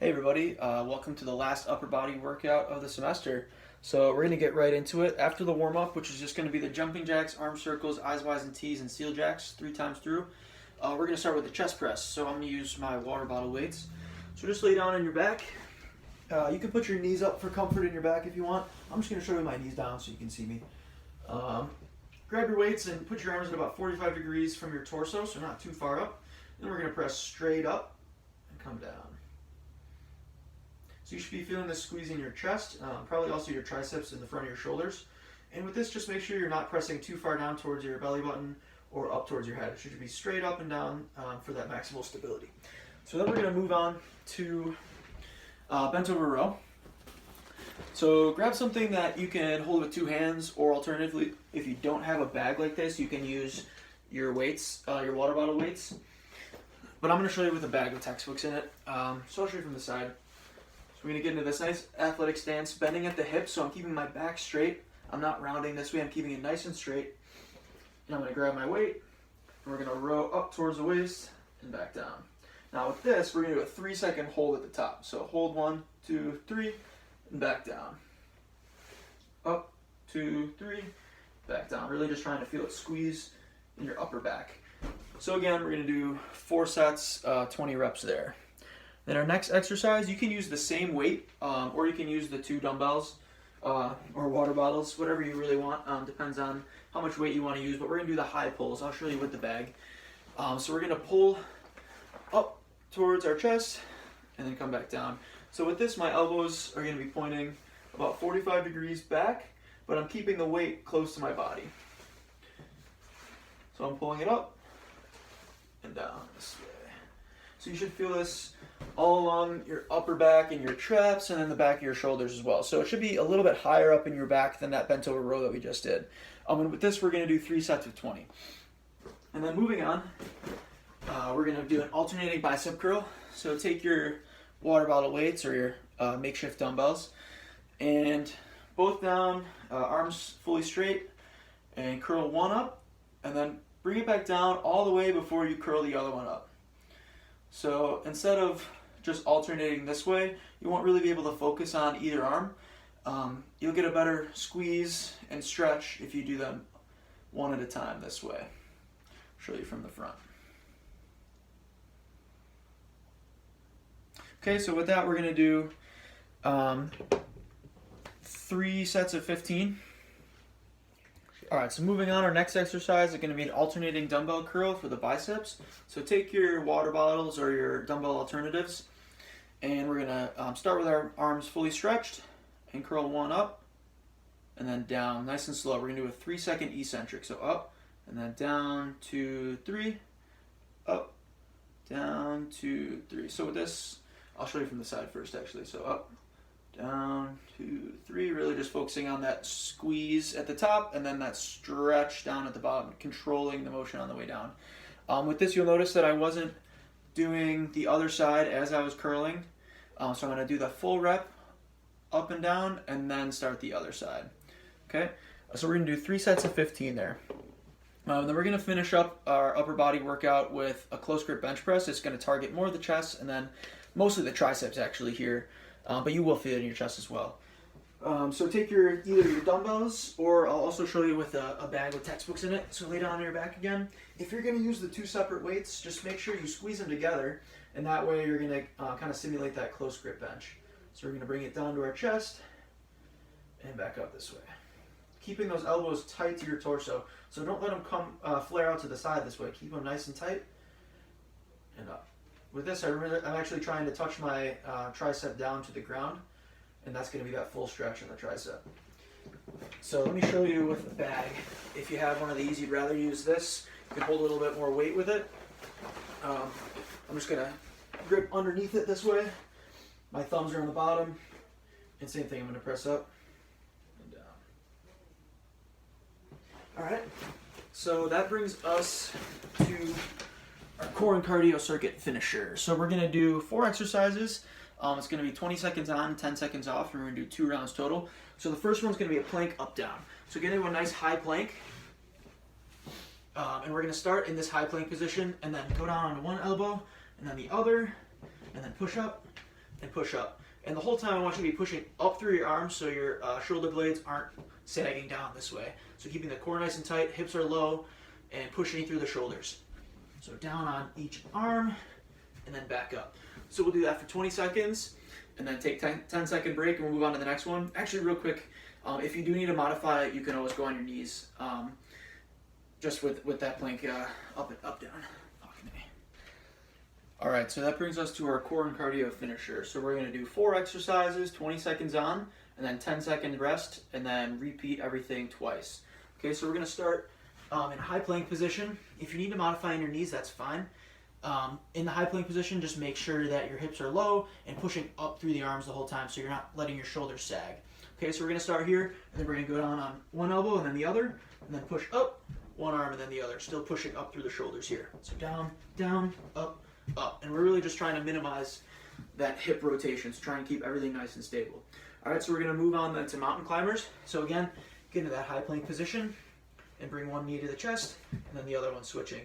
Hey everybody, welcome to the last upper body workout of the semester. So we're going to get right into it. After the warm-up, which is just going to be the jumping jacks, arm circles, eyes wide and T's, and seal jacks 3 times through, we're going to start with the chest press. So I'm going to use my water bottle weights. So just lay down on your back. You can put your knees up for comfort in your back if you want. I'm just going to show you my knees down so you can see me. Grab your weights and put your arms at about 45 degrees from your torso, so not too far up. Then we're going to press straight up and come down. So you should be feeling this squeeze in your chest, probably also your triceps and the front of your shoulders. And with this, just make sure you're not pressing too far down towards your belly button or up towards your head. It should be straight up and down for that maximal stability. So then we're going to move on to bent over row. So grab something that you can hold with 2 hands, or alternatively, if you don't have a bag like this, you can use your weights, your water bottle weights. But I'm going to show you with a bag with textbooks in it. So I'll show you from the side. So we're going to get into this nice athletic stance, bending at the hips, so I'm keeping my back straight. I'm not rounding this way, I'm keeping it nice and straight. And I'm going to grab my weight, and we're going to row up towards the waist and back down. Now with this, we're going to do a 3-second hold at the top. So hold 1, 2, 3, and back down. Up, 2, 3, back down. Really just trying to feel it squeeze in your upper back. So again, we're going to do 4 sets, 20 reps there. Then our next exercise, you can use the same weight, or you can use the 2 dumbbells or water bottles, whatever you really want. Depends on how much weight you want to use, but we're going to do the high pulls. I'll show you with the bag. So we're going to pull up towards our chest and then come back down. So with this, my elbows are going to be pointing about 45 degrees back, but I'm keeping the weight close to my body. So I'm pulling it up and down this way. So you should feel this all along your upper back and your traps, and then the back of your shoulders as well. So it should be a little bit higher up in your back than that bent over row that we just did. And with this, we're going to do 3 sets of 20. And then moving on, we're going to do an alternating bicep curl. So take your water bottle weights or your makeshift dumbbells, and both down, arms fully straight, and curl one up, and then bring it back down all the way before you curl the other one up. So instead of just alternating this way, you won't really be able to focus on either arm. You'll get a better squeeze and stretch if you do them one at a time this way. I'll show you from the front. Okay, so with that, we're going to do 3 sets of 15. Alright, so moving on, our next exercise is going to be an alternating dumbbell curl for the biceps. So take your water bottles or your dumbbell alternatives, and we're going to start with our arms fully stretched and curl one up and then down, nice and slow. We're going to do a 3-second eccentric. So up and then down, 2, 3, up, down, 2, 3. So with this, I'll show you from the side first actually. So up, down, 2, 3, really just focusing on that squeeze at the top and then that stretch down at the bottom, controlling the motion on the way down. With this, you'll notice that I wasn't doing the other side as I was curling. So I'm going to do the full rep up and down and then start the other side. Okay, so we're going to do 3 sets of 15 there. Then we're going to finish up our upper body workout with a close grip bench press. It's going to target more of the chest and then mostly the triceps actually here. But you will feel it in your chest as well. So take either your dumbbells, or I'll also show you with a bag with textbooks in it. So lay down on your back again. If you're going to use the 2 separate weights, just make sure you squeeze them together, and that way you're going to kind of simulate that close grip bench. So we're going to bring it down to our chest and back up this way. Keeping those elbows tight to your torso. So don't let them flare out to the side this way. Keep them nice and tight and up. With this, I'm actually trying to touch my tricep down to the ground, and that's going to be that full stretch in the tricep. So let me show you with the bag. If you have one of these, you'd rather use this. You can hold a little bit more weight with it. I'm just going to grip underneath it this way. My thumbs are on the bottom, and same thing, I'm going to press up and down. All right, so that brings us to our core and cardio circuit finisher. So we're going to do 4 exercises. It's going to be 20 seconds on, 10 seconds off, and we're going to do 2 rounds total. So the first one's going to be a plank up down. So get into a nice high plank. And we're going to start in this high plank position and then go down on one elbow and then the other, and then push up and push up. And the whole time I want you to be pushing up through your arms so your shoulder blades aren't sagging down this way. So keeping the core nice and tight, hips are low, and pushing through the shoulders. So down on each arm, and then back up. So we'll do that for 20 seconds, and then take 10-second break, and we'll move on to the next one. Actually, real quick, if you do need to modify it, you can always go on your knees, just with that plank up and up, down. All right, so that brings us to our core and cardio finisher. So we're gonna do 4 exercises, 20 seconds on, and then 10-second rest, and then repeat everything twice. Okay, so we're gonna start in high plank position. If you need to modify in your knees, that's fine. In the high plank position, just make sure that your hips are low and pushing up through the arms the whole time so you're not letting your shoulders sag. Okay, so we're gonna start here, and then we're gonna go down on one elbow and then the other, and then push up, one arm and then the other, still pushing up through the shoulders here. So down, down, up, up. And we're really just trying to minimize that hip rotation, so trying to keep everything nice and stable. All right, so we're gonna move on then to mountain climbers. So again, get into that high plank position and bring one knee to the chest and then the other one switching.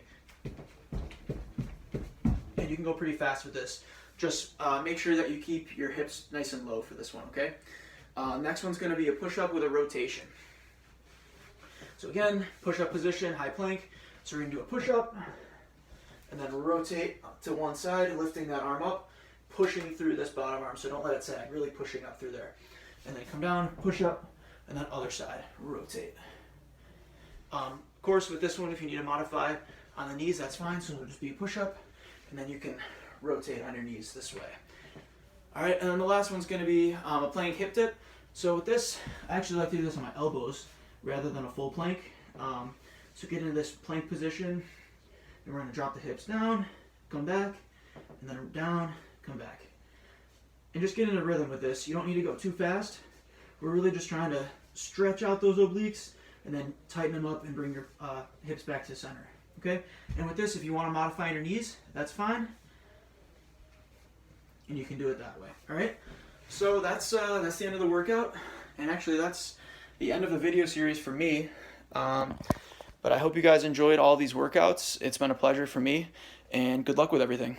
And you can go pretty fast with this. Just make sure that you keep your hips nice and low for this one, okay? Next one's gonna be a push-up with a rotation. So again, push-up position, high plank. So we're gonna do a push-up, and then rotate up to one side, lifting that arm up, pushing through this bottom arm, so don't let it sag, really pushing up through there. And then come down, push up, and then other side, rotate. Of course, with this one, if you need to modify on the knees, that's fine, so it'll just be a push-up, and then you can rotate on your knees this way. All right, and then the last one's gonna be a plank hip dip. So with this, I actually like to do this on my elbows rather than a full plank. So get into this plank position, and we're gonna drop the hips down, come back, and then down, come back. And just get in a rhythm with this. You don't need to go too fast. We're really just trying to stretch out those obliques and then tighten them up and bring your hips back to center, okay? And with this, if you wanna modify your knees, that's fine. And you can do it that way, all right? So that's the end of the workout. And actually that's the end of the video series for me. But I hope you guys enjoyed all these workouts. It's been a pleasure for me, and good luck with everything.